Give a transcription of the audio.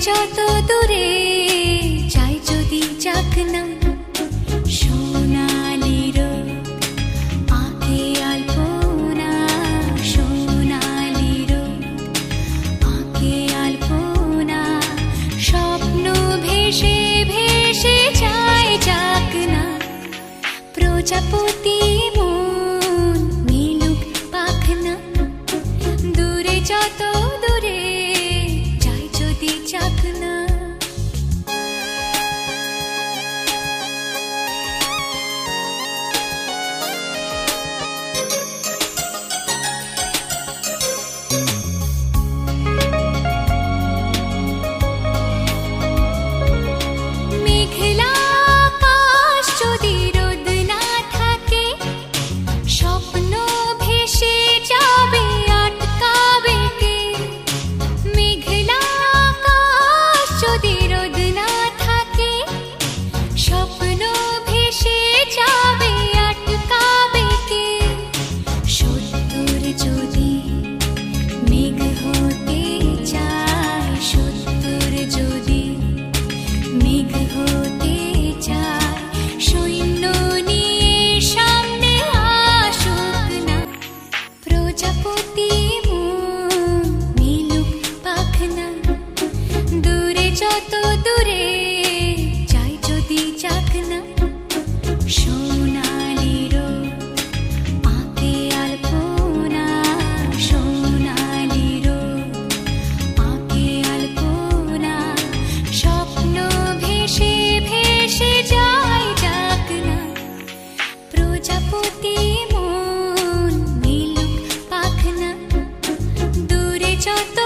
যত দূরে যাই যদি যাক না, সোনালি রোদ আঁকে আলপনা, সোনালি রোদ আঁকে আলপনা। স্বপ্ন ভেসে ভেসে যায় যাক না, প্রজাপতি মন মিলুক পাখনা। দূরে যত দূরে যাই যদি যাক না। মেঘলা আকাশ যদি রোদ না থাকে, স্বপ্ন ভেসে যাবে আটকাবে কে? মেঘলা আকাশ যদি রোদ না থাকে, স্বপ্ন ভেসে যাবে আটকাবে কে? সত্তর যদি মেঘ হতে চায়, সত্তর যদি মেঘ হতে চায়, সৈন্য নিয়ে সামনে আসুক না, প্রজাপতি মন মিলুক পাখনা। দূরে যত দূরে যাই যদি যাক না, সোনালি রোদ আঁকে আলপনা, সোনালি রোদ আঁকে আলপনা। স্বপ্ন ভেসে ভেসে যায় যাক না, প্রজাপতি মন মিলুক পাখনা। দূরে যত